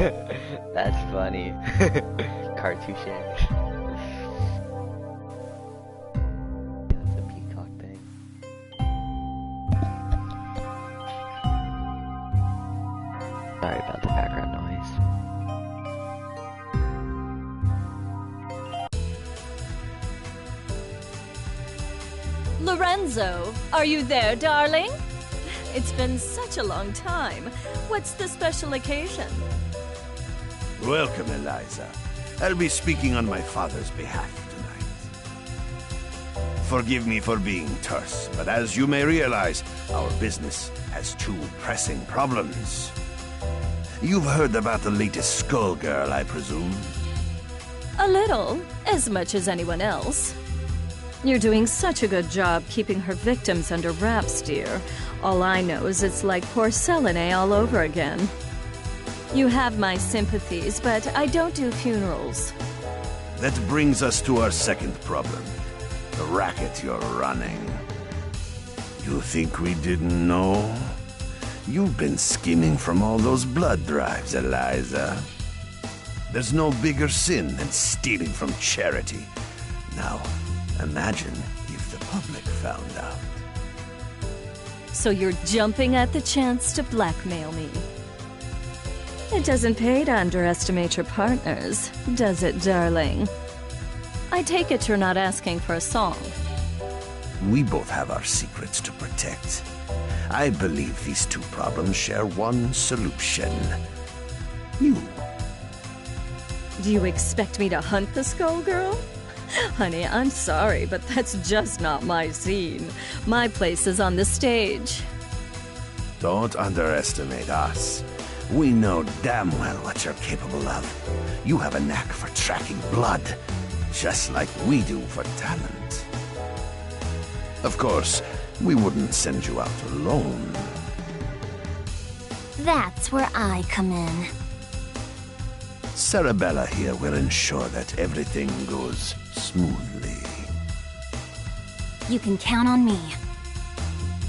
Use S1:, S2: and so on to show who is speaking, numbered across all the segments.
S1: That's funny. Cartouche. That's a peacock thing. Sorry about the background noise.
S2: Lorenzo, are you there, darling? It's been such a long time. What's the special occasion?
S3: Welcome, Eliza. I'll be speaking on my father's behalf tonight. Forgive me for being terse, but as you may realize, our business has two pressing problems. You've heard about the latest skull girl, I presume?
S2: A little, as much as anyone else. You're doing such a good job keeping her victims under wraps, dear. All I know is it's like porcelain all over again. You have my sympathies, but I don't do funerals.
S3: That brings us to our second problem. The racket you're running. You think we didn't know? You've been skimming from all those blood drives, Eliza. There's no bigger sin than stealing from charity. Now, imagine if the public found out.
S2: So you're jumping at the chance to blackmail me. It doesn't pay to underestimate your partners, does it, darling? I take it you're not asking for a song.
S3: We both have our secrets to protect. I believe these two problems share one solution. You.
S2: Do you expect me to hunt the skull girl? Honey, I'm sorry, but that's just not my scene. My place is on the stage.
S3: Don't underestimate us. We know damn well what you're capable of. You have a knack for tracking blood, just like we do for talent. Of course, we wouldn't send you out alone.
S4: That's where I come in.
S3: Sarabella here will ensure that everything goes smoothly.
S4: You can count on me.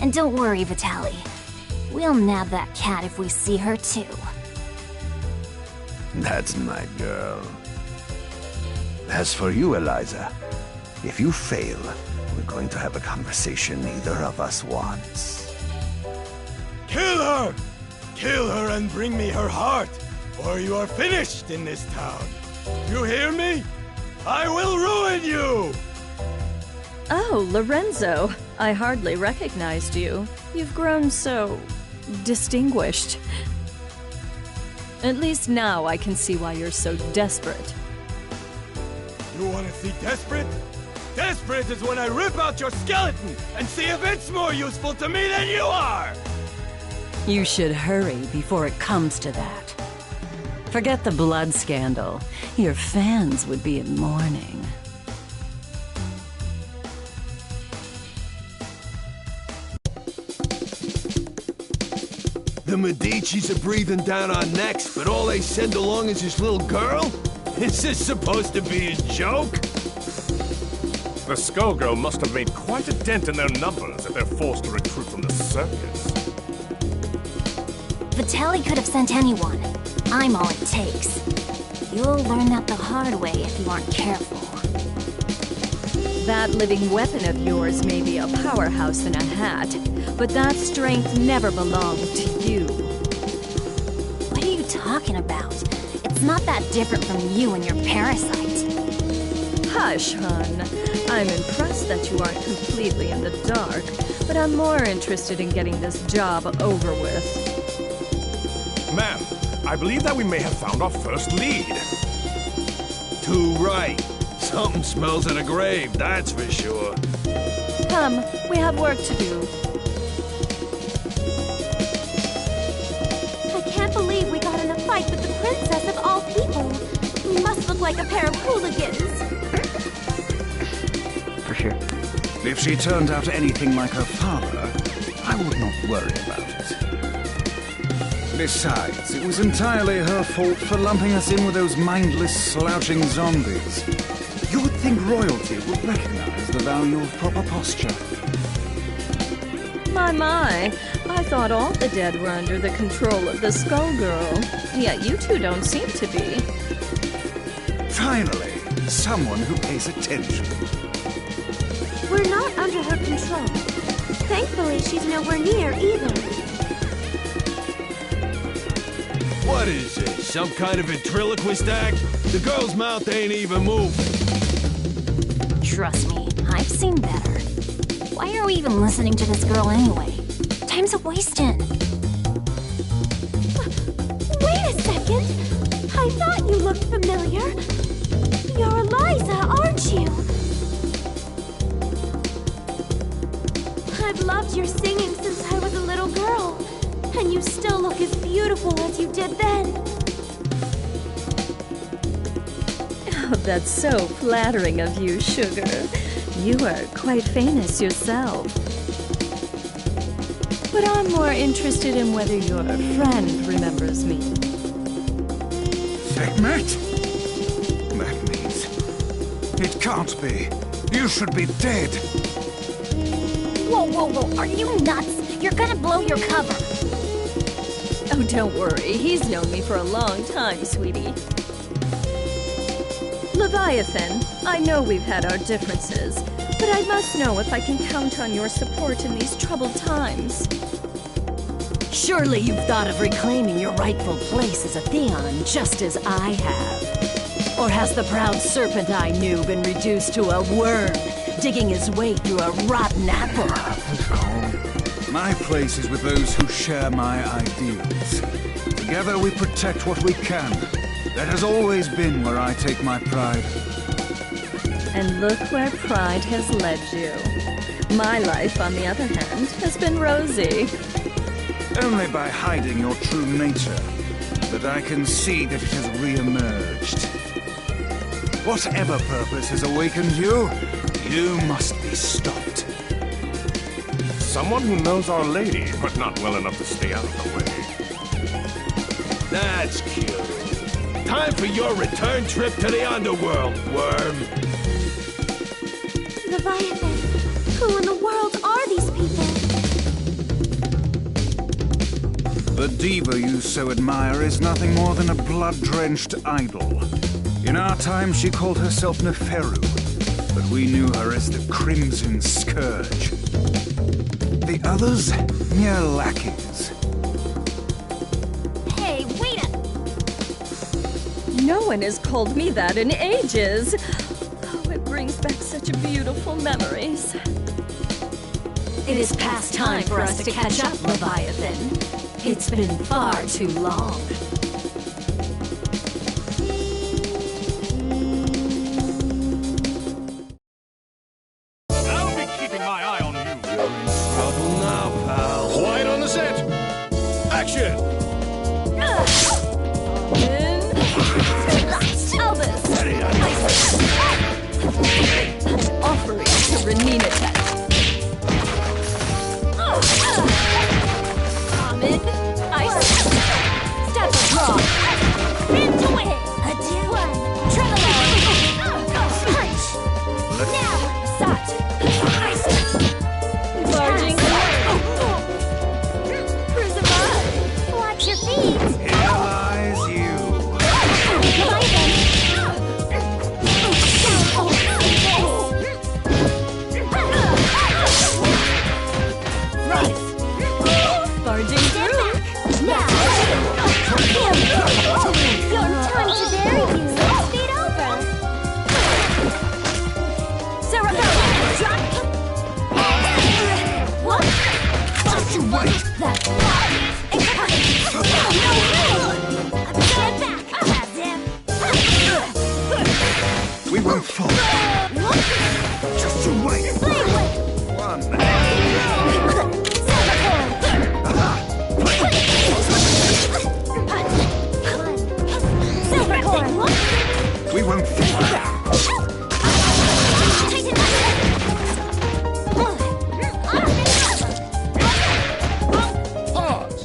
S4: And don't worry, Vitaly. We'll nab that cat if we see her too.
S3: That's my girl. As for you, Eliza, if you fail, we're going to have a conversation neither of us wants.
S5: Kill her! Kill her and bring me her heart, or you are finished in this town. You hear me? I will ruin you!
S2: Oh, Lorenzo. I hardly recognized you. You've grown so distinguished. At least now I can see why you're so desperate.
S5: You want to see desperate? Desperate is when I rip out your skeleton and see if it's more useful to me than you are!
S6: You should hurry before it comes to that. Forget the blood scandal. Your fans would be in mourning.
S5: The Medici's are breathing down our necks, but all they send along is this little girl? Is this supposed to be a joke?
S7: The Skullgirl must have made quite a dent in their numbers if they're forced to recruit from the circus.
S4: Vitaly could have sent anyone. I'm all it takes. You'll learn that the hard way if you aren't careful.
S2: That living weapon of yours may be a powerhouse in a hat, but that strength never belonged to you.
S4: What are you talking about? It's not that different from you and your parasite.
S2: Hush, hon. I'm impressed that you aren't completely in the dark, but I'm more interested in getting this job over with.
S7: Ma'am, I believe that we may have found our first lead.
S5: Too right. Something smells of a grave, that's for sure.
S2: Come, we have work to do.
S4: I can't believe we got in a fight with the princess of all people. We must look like a pair of hooligans.
S1: For sure.
S8: If she turned out anything like her father, I would not worry about it. Besides, it was entirely her fault for lumping us in with those mindless, slouching zombies. You would think royalty would recognize the value of proper posture.
S2: My, I thought all the dead were under the control of the Skullgirl. Yet you two don't seem to be.
S8: Finally, someone who pays attention.
S9: We're not under her control. Thankfully, she's nowhere near either.
S5: What is this, some kind of ventriloquist act? The girl's mouth ain't even moving.
S4: Trust me, I've seen better. Why are we even listening to this girl anyway? Time's a-wasting.
S9: Wait a second! I thought you looked familiar. You're Eliza, aren't you? I've loved your singing since I was a little girl. And you still look as beautiful as you did then.
S2: Oh, that's so flattering of you, Sugar. You are quite famous yourself. But I'm more interested in whether your friend remembers me.
S8: Sekhmet? That means... It can't be. You should be dead.
S4: Whoa, whoa, whoa, are you nuts? You're gonna blow your cover.
S2: Oh, don't worry. He's known me for a long time, sweetie. Leviathan, I know we've had our differences, but I must know if I can count on your support in these troubled times.
S6: Surely you've thought of reclaiming your rightful place as a Theon, just as I have. Or has the proud serpent I knew been reduced to a worm, digging his way through a rotten apple?
S8: My place is with those who share my ideals. Together we protect what we can. That has always been where I take my pride.
S2: And look where pride has led you. My life, on the other hand, has been rosy.
S8: Only by hiding your true nature, that I can see that it has re-emerged. Whatever purpose has awakened you, you must be stopped.
S7: Someone who knows Our Lady, but not well enough to stay out of the way.
S5: That's cute. Time for your return trip to the underworld, worm.
S9: Leviathan, who in the world are these people?
S8: The diva you so admire is nothing more than a blood-drenched idol. In our time, she called herself Neferu, but we knew her as the Crimson Scourge. The others, mere lackeys.
S4: Hey, wait a...
S2: No one has called me that in ages. Oh, it brings back such beautiful memories.
S6: It is past time for us to catch up, Leviathan. It's been far too long.
S7: I'll be keeping my eye on you.
S5: You're in trouble now, pal.
S7: Quiet on the set. Action!
S2: Elvis! Offering to Renina Tech.
S4: Ahmed, ice. Step across. Into it. A 2-1. Tremolo. Punch. Now, Sot. Ice.
S2: Barging
S9: Crucify! Watch your feet!
S8: Here lies you.
S2: barging through.
S9: Now! Your time to bury you! Feet over! Cerebellum! Drop! What?
S8: Just you wait.
S9: That's Get back, Azim!
S8: We won't fall. Just you wait. One. We won't fall.
S7: Pause!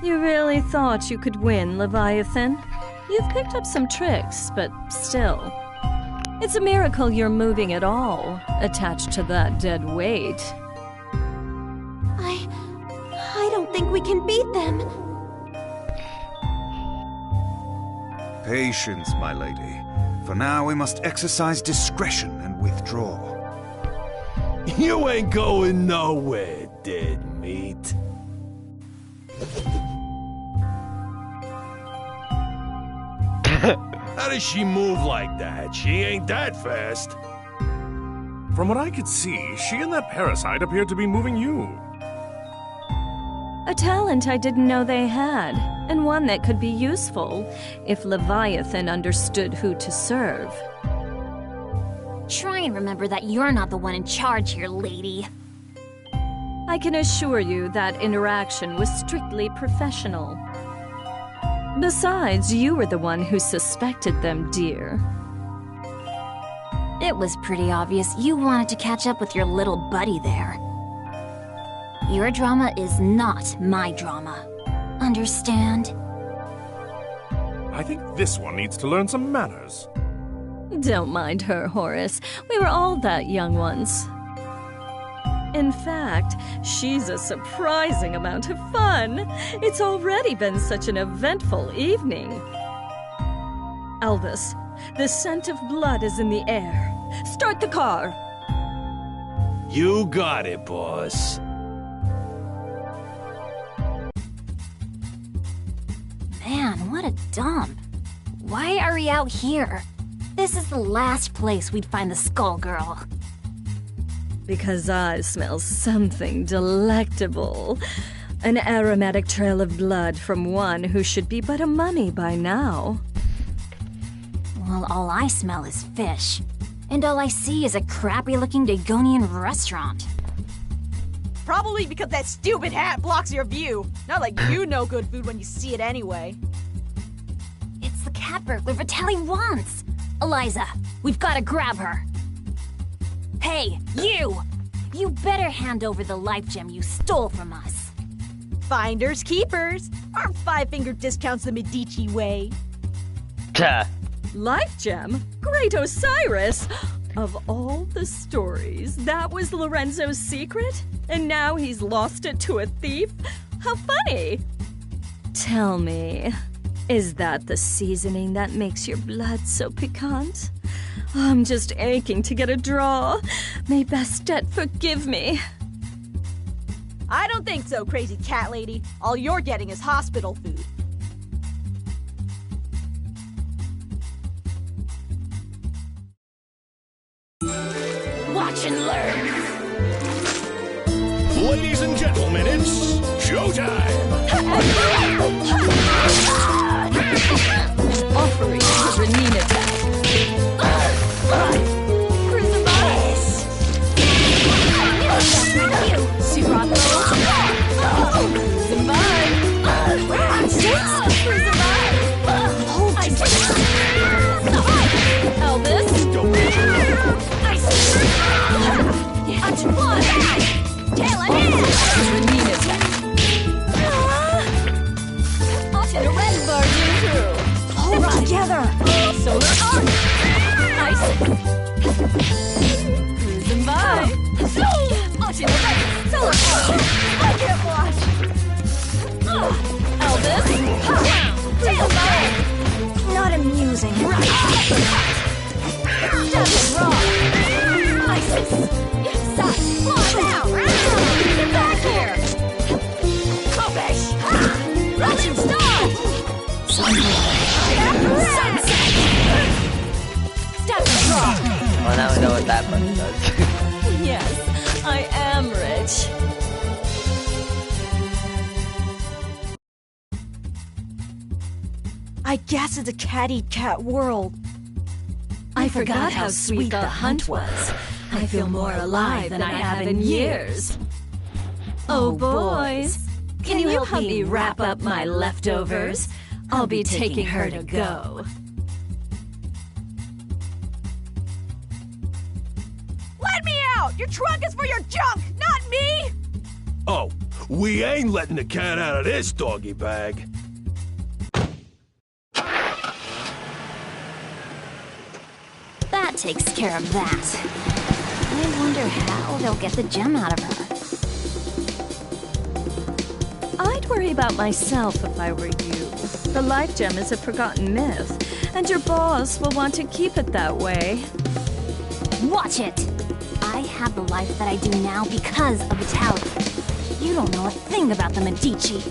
S2: You really thought you could win, Leviathan? You've picked up some tricks, but still. It's a miracle you're moving at all, attached to that dead weight.
S9: I don't think we can beat them.
S8: Patience, my lady. For now, we must exercise discretion and withdraw.
S5: You ain't going nowhere, dead meat. How does she move like that? She ain't that fast.
S7: From what I could see, she and that parasite appeared to be moving you.
S2: A talent I didn't know they had, and one that could be useful if Leviathan understood who to serve.
S4: Try and remember that you're not the one in charge here, lady.
S2: I can assure you that interaction was strictly professional. Besides, you were the one who suspected them, dear.
S4: It was pretty obvious you wanted to catch up with your little buddy there. Your drama is not my drama. Understand?
S7: I think this one needs to learn some manners.
S2: Don't mind her, Horace. We were all that young once. In fact, she's a surprising amount of fun. It's already been such an eventful evening. Elvis, the scent of blood is in the air. Start the car.
S5: You got it, boss.
S4: Man, what a dump. Why are we out here? This is the last place we'd find the Skull Girl.
S2: Because I smell something delectable. An aromatic trail of blood from one who should be but a mummy by now.
S4: Well, all I smell is fish. And all I see is a crappy-looking Dagonian restaurant.
S10: Probably because that stupid hat blocks your view. Not like you know good food when you see it anyway.
S4: It's the cat burglar Vitaly wants. Eliza, we've got to grab her. Hey, you! You better hand over the life gem you stole from us.
S10: Finders keepers. Aren't five-finger discounts the Medici way?
S1: Tuh.
S2: Life gem? Great Osiris! Of all the stories, that was Lorenzo's secret? And now he's lost it to a thief? How funny! Tell me, is that the seasoning that makes your blood so piquant? I'm just aching to get a draw. May Bastet forgive me.
S10: I don't think so, crazy cat lady. All you're getting is hospital food.
S6: Watch and learn!
S5: Ladies and gentlemen, it's showtime!
S2: Offering the Renin attack.
S6: Together! Solar arc! Ice! Cruising by! Watching the right! Solar arc! I can't watch! Elvis! Tail by!
S4: Not amusing.
S6: Right! Devil raw! Isis! Stop! Fly out! Get back here! Kobesh! Rolling star!
S1: Well, now we know what that button does.
S2: Yes, I am rich.
S10: I guess it's a cat-eat-cat world.
S2: I forgot how sweet the hunt was. I feel more alive than I have in years. Oh, boys, can you help me wrap up my leftovers? I'll be taking her to go.
S10: Let me out! Your trunk is for your junk, not me!
S5: Oh, We ain't letting the cat out of this doggy bag.
S4: That takes care of that. I wonder how they'll get the gem out of her.
S2: I'd worry about myself if I were you. The life gem is a forgotten myth, and your boss will want to keep it that way.
S4: Watch it! I have the life that I do now because of Vitaly. You don't know a thing about the Medici.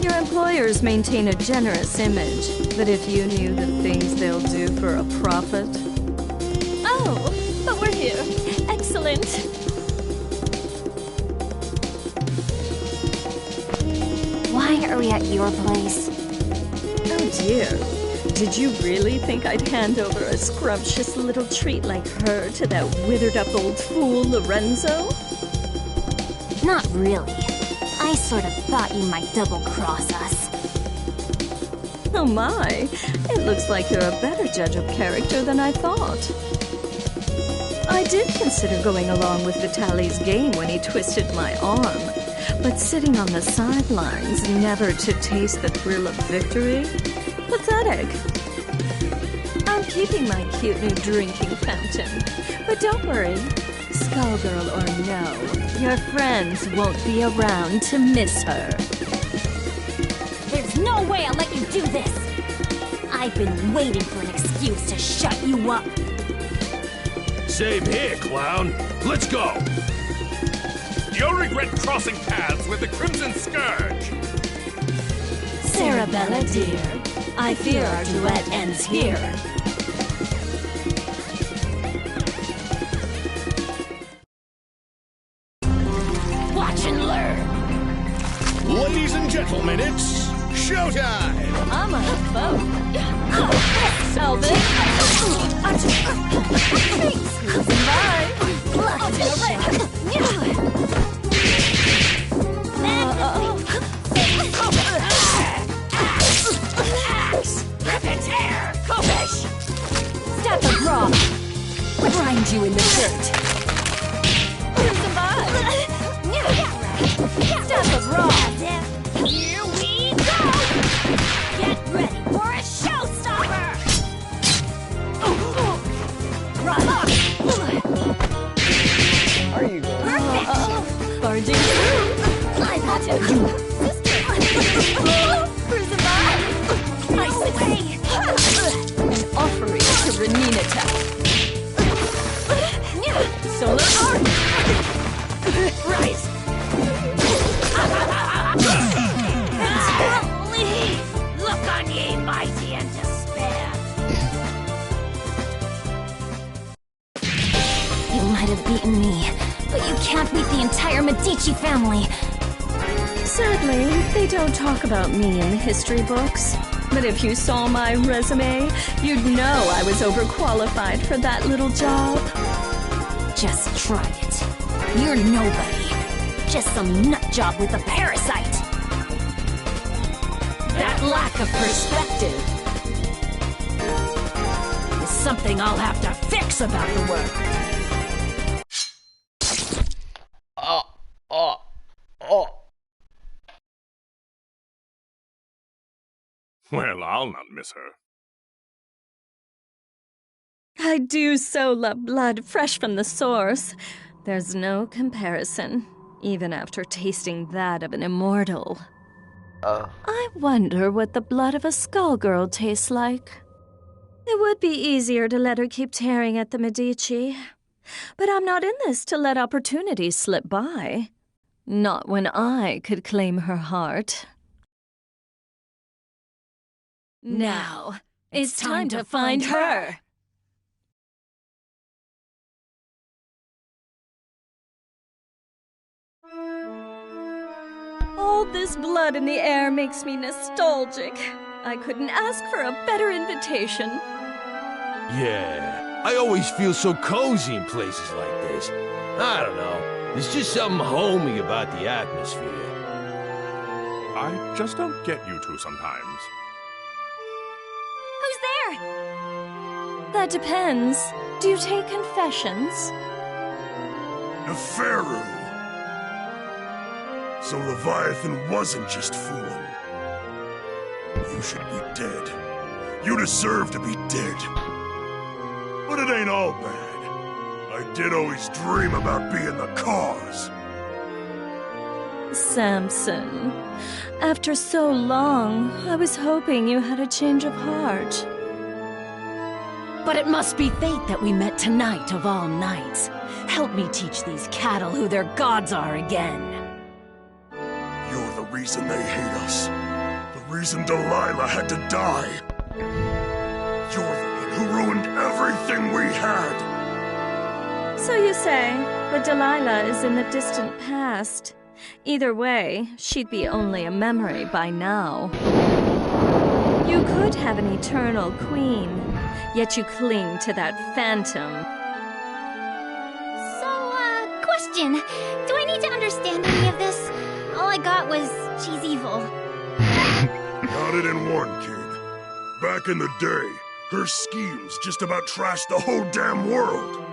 S2: Your employers maintain a generous image, but if you knew the things they'll do for a profit...
S9: Oh, but we're here. Excellent.
S4: Why are we at your place?
S2: Oh dear. Did you really think I'd hand over a scrumptious little treat like her to that withered-up old fool, Lorenzo?
S4: Not really. I sort of thought you might double-cross us.
S2: Oh my, it looks like you're a better judge of character than I thought. I did consider going along with Vitaly's game when he twisted my arm, but sitting on the sidelines, never to taste the thrill of victory? Pathetic. I'm keeping my cute new drinking fountain, but don't worry, Skullgirl or no, your friends won't be around to miss her.
S4: There's no way I'll let you do this! I've been waiting for an excuse to shut you up.
S5: Same here, clown. Let's go.
S7: You'll regret crossing paths with the Crimson Scourge.
S6: Sarabella, dear, I fear our duet ends here.
S4: Watch and learn!
S5: Ladies and gentlemen, it's showtime!
S2: I'm on a boat. Elvis. Bye.
S6: Step the rock! Grind you in the dirt! Step the rock!
S4: Here we go! Get ready for a showstopper!
S1: Are you going?
S4: Perfect!
S2: Barging through.
S4: I got you! Cruising by! Nice way!
S2: An offering to Renina Tech. Solar Arc.
S4: Right! Look on ye, mighty and despair! You might have beaten me, but you can't beat the entire Medici family!
S2: Sadly, they don't talk about me in the history books. But if you saw my resume, you'd know I was overqualified for that little job.
S4: Just try it. You're nobody. Just some nut job with a parasite.
S6: That lack of perspective is something I'll have to fix about the work.
S7: Well, I'll not miss her.
S2: I do so love blood fresh from the source. There's no comparison, even after tasting that of an immortal. I wonder what the blood of a skullgirl tastes like. It would be easier to let her keep tearing at the Medici. But I'm not in this to let opportunities slip by. Not when I could claim her heart.
S6: Now, it's time to find her!
S2: All this blood in the air makes me nostalgic. I couldn't ask for a better invitation.
S5: Yeah, I always feel so cozy in places like this. I don't know. There's just something homey about the atmosphere.
S7: I just don't get you two sometimes.
S4: Who's there?
S2: That depends. Do you take confessions?
S3: Neferu. So Leviathan wasn't just fooling. You should be dead. You deserve to be dead. But it ain't all bad. I did always dream about being the cause.
S2: Samson, after so long, I was hoping you had a change of heart.
S6: But it must be fate that we met tonight of all nights. Help me teach these cattle who their gods are again.
S3: You're the reason they hate us. The reason Delilah had to die. You're the one who ruined everything we had.
S2: So you say, but Delilah is in the distant past. Either way, she'd be only a memory by now. You could have an eternal queen, yet you cling to that phantom.
S4: So, question. Do I need to understand any of this? All I got was she's evil.
S3: Got it in one, kid. Back in the day, her schemes just about trashed the whole damn world.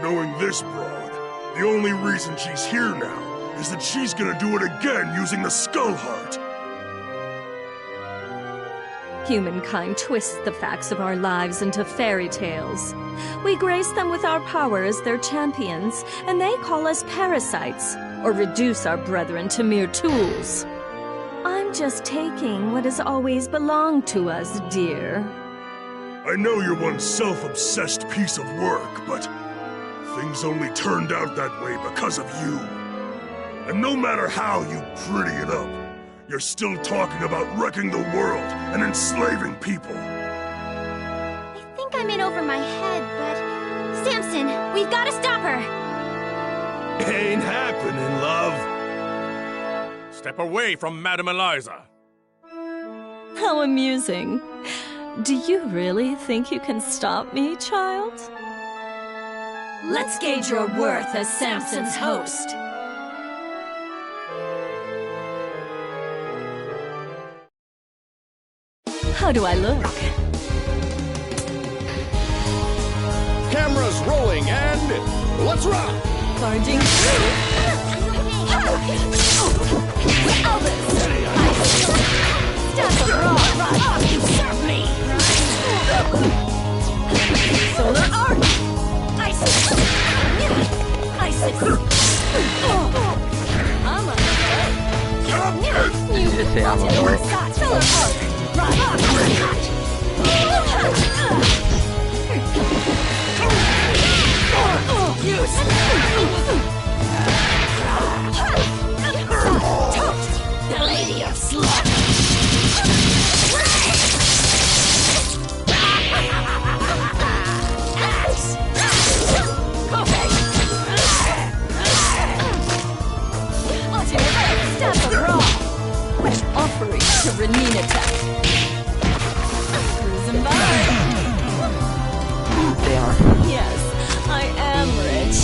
S3: Knowing this broad, the only reason she's here now is that she's gonna do it again using the Skull Heart.
S2: Humankind twists the facts of our lives into fairy tales. We grace them with our power as their champions, and they call us parasites, or reduce our brethren to mere tools. I'm just taking what has always belonged to us, dear.
S3: I know you're one self-obsessed piece of work, but things only turned out that way because of you. And no matter how you pretty it up, you're still talking about wrecking the world and enslaving people.
S4: I think I'm in over my head, but... Samson, we've got to stop her!
S5: Ain't happening, love.
S7: Step away from Madame Eliza.
S2: How amusing. Do you really think you can stop me, child?
S6: Let's gauge your worth as Samson's host.
S2: How do I look?
S11: Cameras rolling and let's rock!
S2: Barging through.
S6: Step abroad, you serve me!
S2: Solar arc.
S6: Isis!
S1: You just say I'm a work.
S6: Solar arc! The Lady of Slaughter!
S2: Offering to Renina Tech. Cruising by.
S1: They are.
S2: Yes, I am rich.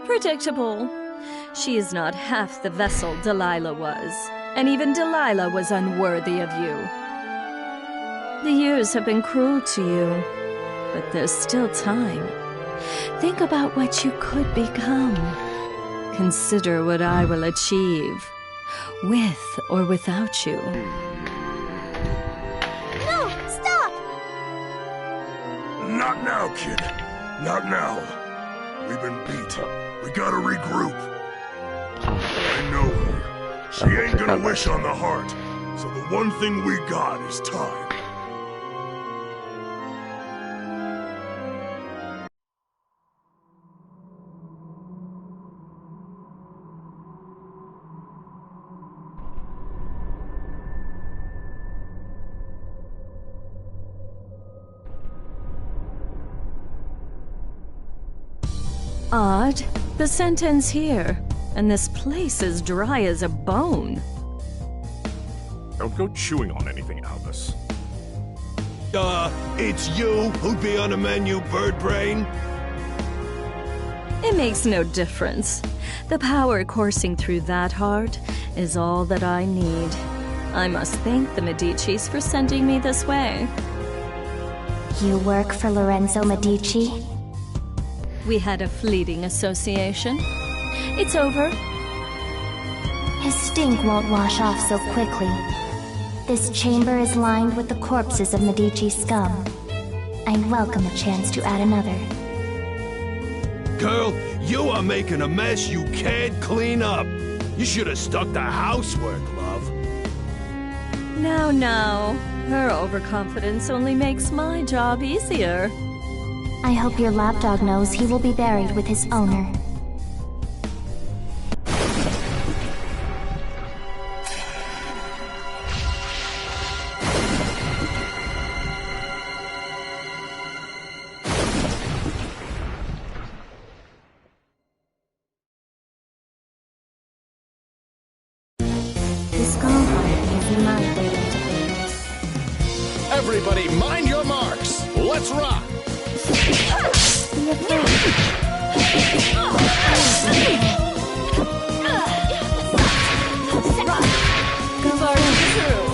S2: Predictable. She is not half the vessel Delilah was, and even Delilah was unworthy of you. The years have been cruel to you, but there's still time. Think about what you could become. Consider what I will achieve, with or without you.
S4: No, stop!
S3: Not now, kid. Not now. We've been beat. We gotta regroup. I know her. She ain't gonna wish on the heart. So the one thing we got is time.
S2: Odd. The scent ends here, and this place is dry as a bone.
S7: Don't go chewing on anything, Albus.
S5: It's you who'd be on the menu, bird brain?
S2: It makes no difference. The power coursing through that heart is all that I need. I must thank the Medicis for sending me this way.
S12: You work for Lorenzo Medici?
S2: We had a fleeting association. It's over.
S9: His stink won't wash off so quickly. This chamber is lined with the corpses of Medici scum. I'd welcome a chance to add another.
S3: Girl, you are making a mess you can't clean up. You should have stuck to housework, love.
S2: Now. Her overconfidence only makes my job easier.
S9: I hope your lapdog knows he will be buried with his owner. The skull heart is my favorite.
S11: Everybody, mind your marks. Let's rock.
S9: Be afraid. Go through.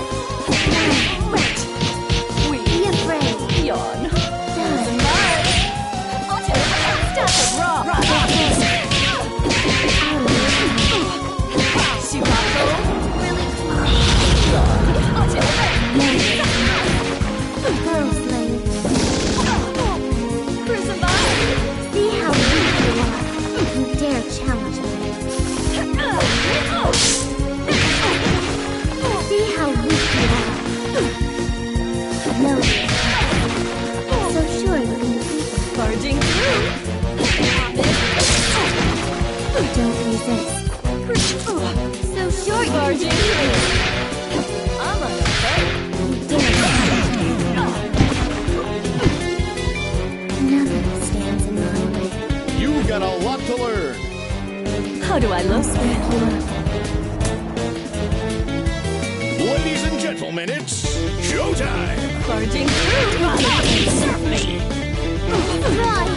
S9: Be afraid.
S2: Yawn.
S9: See how weak you are. You dare challenge me. See how weak you are. No. So sure you can defeat them.
S2: Barging through.
S9: Don't resist. So sure you can
S2: Barging
S9: defeat them.
S2: through. I'm unafraid.
S9: You dare challenge me. Nothing stands in my way.
S11: You've got a lot to learn.
S2: How do I look?
S11: Ladies and gentlemen, it's showtime.
S2: Barging through.
S11: Serve me.
S9: Run!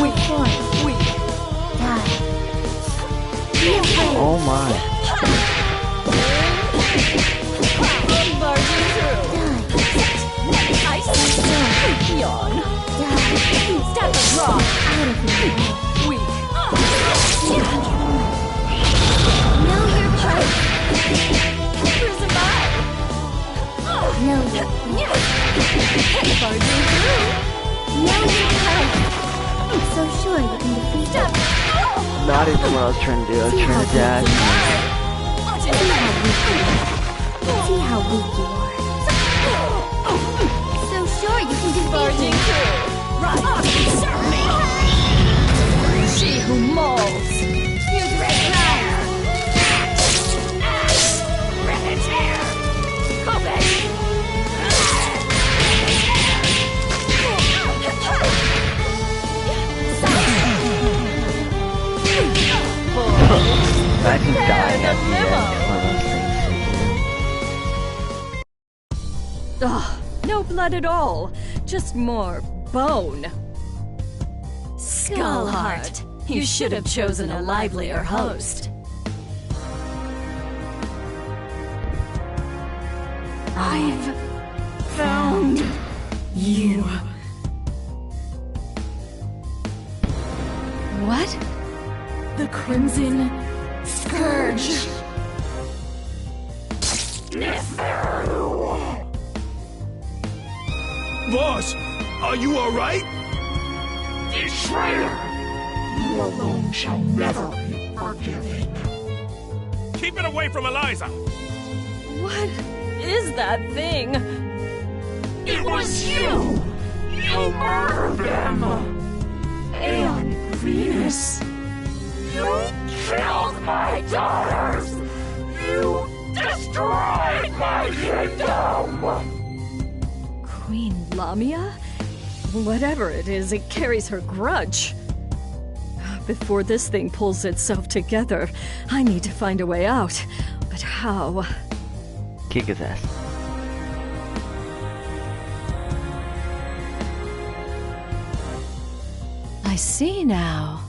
S2: Weak point. Weak.
S9: Die. Be afraid.
S1: Oh my.
S2: Barging through.
S9: Die.
S2: I see. Yawn.
S9: Die.
S2: Step is wrong.
S9: Out of here.
S2: Weak.
S9: Know your place.
S2: Prison by.
S9: Know your place.
S2: Barging through.
S9: Know your place. So sure you can defeat them.
S1: Not even what I was trying to do. I was trying to dash.
S9: See how weak you are. So sure you can defeat
S2: Barging
S9: them.
S2: through. Right. Serve me. She who molds.
S9: You great liar.
S2: Rip and tear.
S1: Imagine dying at the end. One of those things.
S2: Ugh, no blood at all. Just more bone. Skullheart, you should have chosen a livelier host. I've found you. What? The Crimson Scourge.
S3: Boss, are you alright?
S11: Betrayer! You alone shall never be forgiven. Keep it away from Eliza!
S2: What is that thing?
S11: It was you! You murdered them! And Venus! You killed my daughters! You destroyed my kingdom!
S2: Queen Lamia? Whatever it is, it carries her grudge. Before this thing pulls itself together, I need to find a way out. But how?
S1: Kick his ass.
S2: I see now.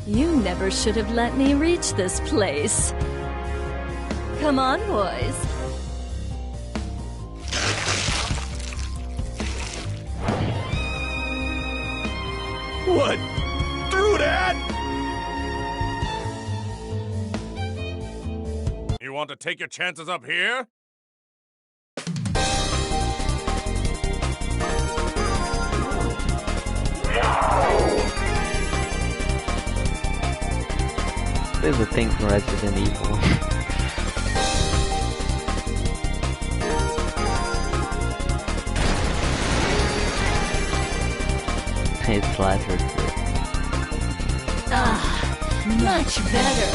S2: You never should have let me reach this place. Come on, boys.
S3: What? Through that?
S7: You want to take your chances up here?
S1: There's a thing from Resident Evil. It's Lazarus.
S2: Much better.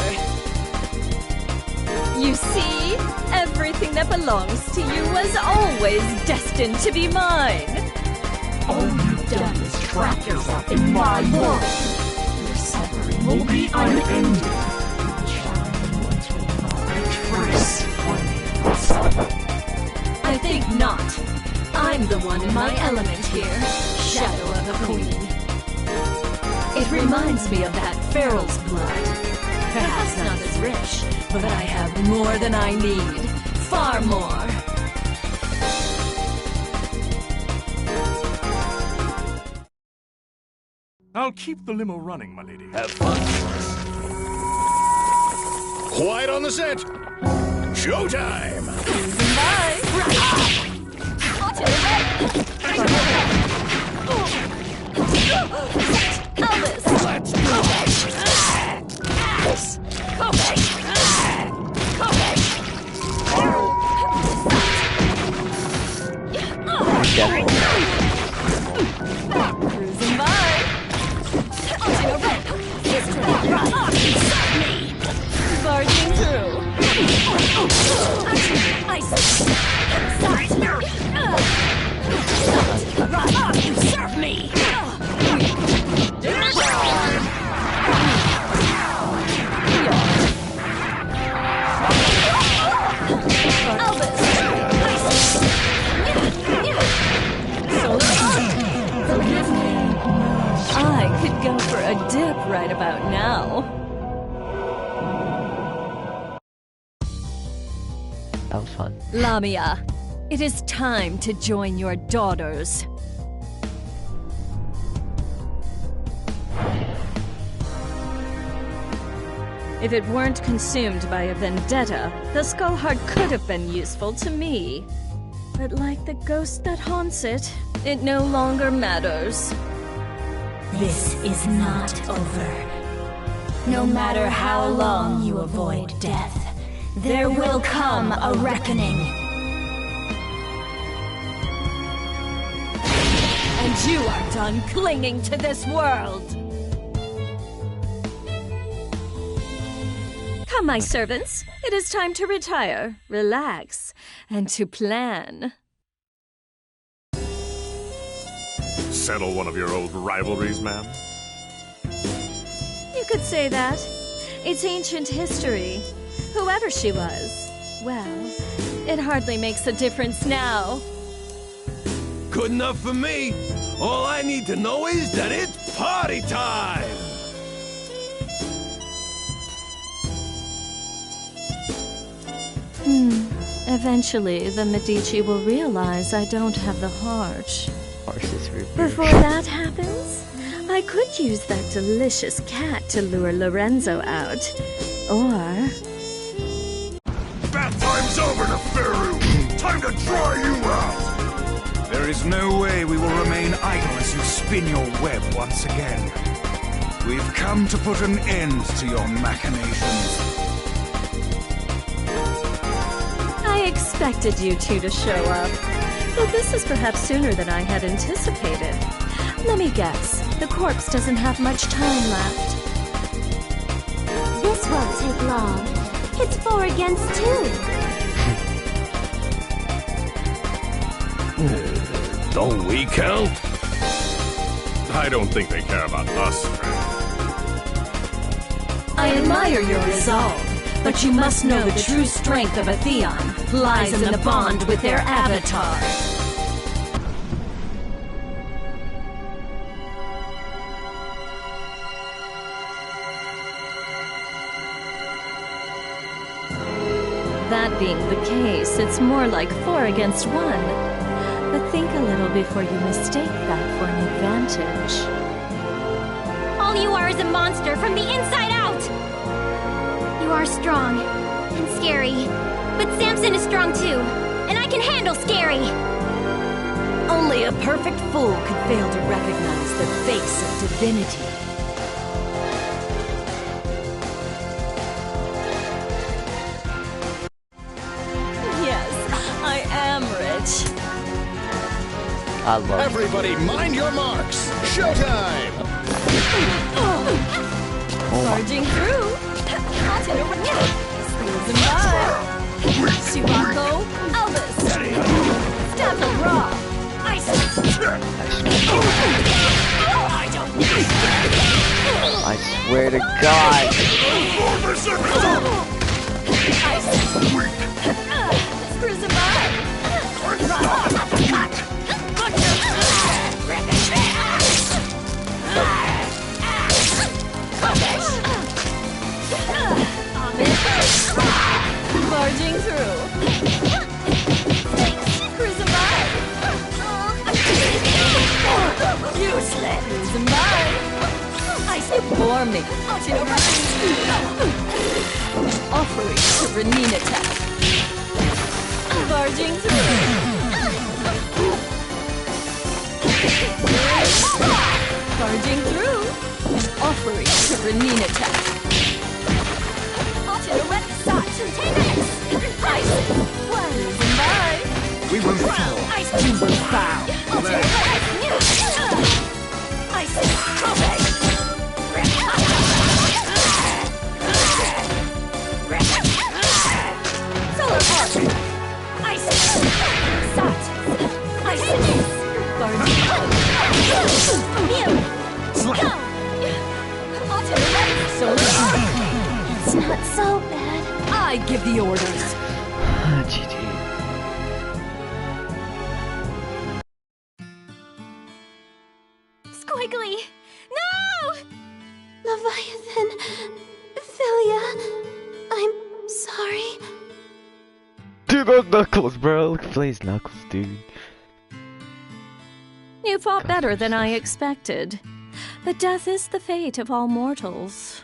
S2: You see? Everything that belongs to you was always destined to be mine.
S11: All you've done is trap yourself in my world. Your suffering will be unending.
S2: I think not. I'm the one in my element here, Shadow of a Queen. It reminds me of that Feral's blood. Perhaps not as rich, but I have more than I need. Far more.
S7: I'll keep the limo running, my lady.
S3: Have fun. Quiet on the set. Showtime.
S2: Bye. Elvis.
S11: Let's do
S2: Cruising by. Barging through.
S6: You serve me!
S2: I could go for a dip right about now.
S1: That was fun.
S2: Lamia, it is time to join your daughters. If it weren't consumed by a vendetta, the skull heart could have been useful to me. But like the ghost that haunts it, it no longer matters.
S9: This is not over. No matter how long you avoid death, there will come a reckoning.
S2: And you are done clinging to this world! Come, my servants. It is time to retire, relax, and to plan.
S7: Settle one of your old rivalries, ma'am?
S2: You could say that. It's ancient history. Whoever she was, well, it hardly makes a difference now.
S3: Good enough for me. All I need to know is that it's party time!
S2: Eventually, the Medici will realize I don't have the heart.
S1: Horses root
S2: Before that happens, I could use that delicious cat to lure Lorenzo out. Or...
S11: Bath time's over, Neferu! Time to dry you out!
S8: There is no way we will remain idle as you spin your web once again. We've come to put an end to your machinations.
S2: I expected you two to show up. But this is perhaps sooner than I had anticipated. Let me guess, the corpse doesn't have much time left.
S9: This won't take long. It's 4 against 2.
S3: Don't we count?
S7: I don't think they care about us, friend.
S2: I admire your resolve, but you must know the true strength of a Theon lies in the bond with their avatar. That being the case, it's more like 4 against 1. But think a little before you mistake that for an advantage.
S4: All you are is a monster from the inside out! You are strong and scary, but Samson is strong too, and I can handle scary!
S6: Only a perfect fool could fail to recognize the face of divinity.
S2: Yes, I am rich.
S1: I love
S12: Everybody, mind your marks! Showtime!
S2: Barging through. Screws and by. Chewbacca, Elvis. Step and raw. Ice.
S1: I swear to God.
S2: Ice. Screws and by. Barging through. Cruising by. Useless. Cruising by. I say bore me. Offering to Renina attack. Barging through. Barging through. Offering to Renina attack.
S8: We will fall. You will bow.
S9: It's not so bad.
S6: I give the orders.
S1: GG.
S4: Squiggly! No!
S9: Leviathan, Philia, I'm sorry.
S1: Dude, those knuckles, bro. Look at Flay's knuckles, dude.
S2: You fought better than I expected. But death is the fate of all mortals.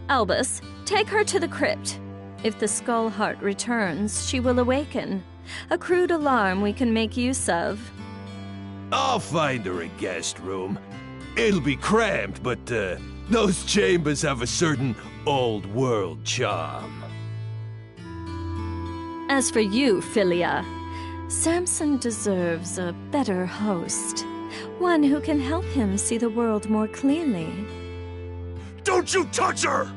S2: Albus, take her to the crypt. If the Skull Heart returns, she will awaken. A crude alarm we can make use of.
S5: I'll find her a guest room. It'll be cramped, but those chambers have a certain old-world charm.
S2: As for you, Philia, Samson deserves a better host. One who can help him see the world more clearly.
S5: Don't you touch her!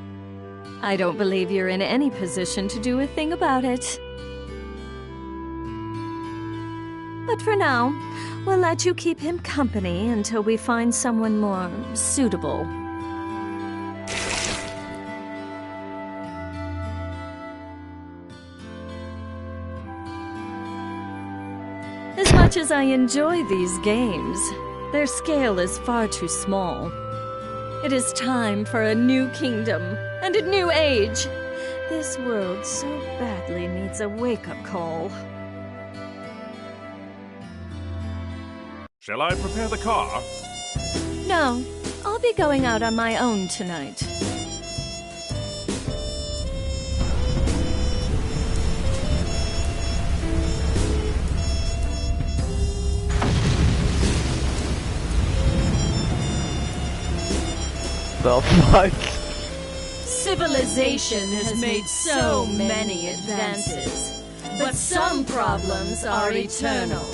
S2: I don't believe you're in any position to do a thing about it. But for now, we'll let you keep him company until we find someone more suitable. As much as I enjoy these games, their scale is far too small. It is time for a new kingdom and a new age. This world so badly needs a wake-up call.
S7: Shall I prepare the car?
S2: No, I'll be going out on my own tonight.
S1: The fuck?
S2: Civilization has made so many advances, but some problems are eternal.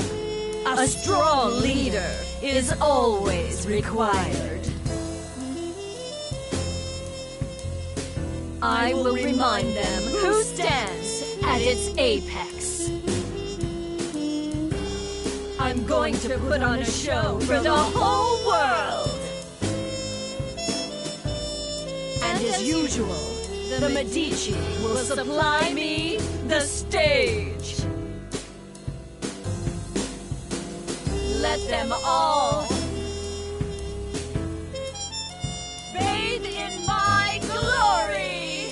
S2: A strong leader is always required. I will remind them who stands at its apex. I'm going to put on a show for the whole world. And as usual, the Medici will supply me the stage. Let them all bathe in my glory.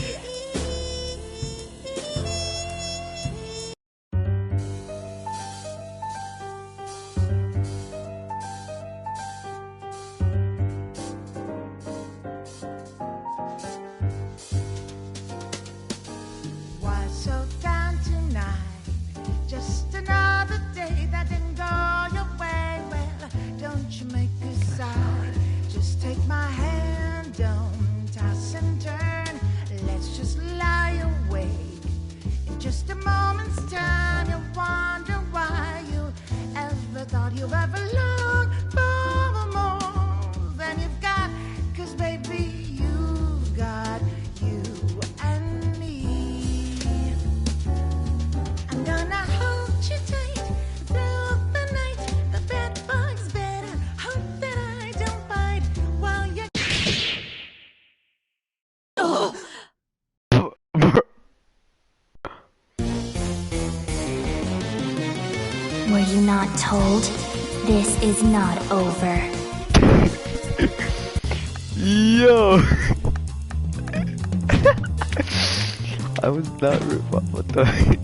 S13: thought you'd ever long for more than you've got. 'Cause baby, you've got you and me. I'm gonna hold you tight through the night. The bed bug's better. Hope that I don't bite while you.
S9: Oh. Were you not told? This is not over.
S1: Yo! I was not what the heck?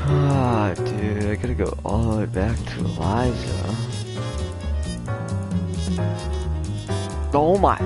S1: Ah, dude, I gotta go all the way back to Eliza. Oh my.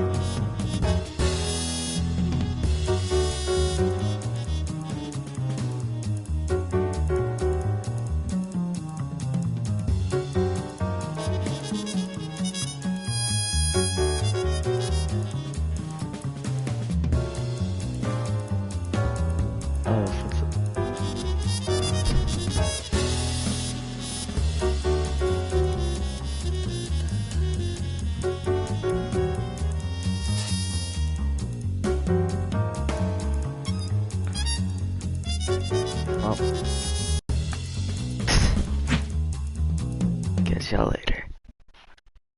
S1: Catch y'all later.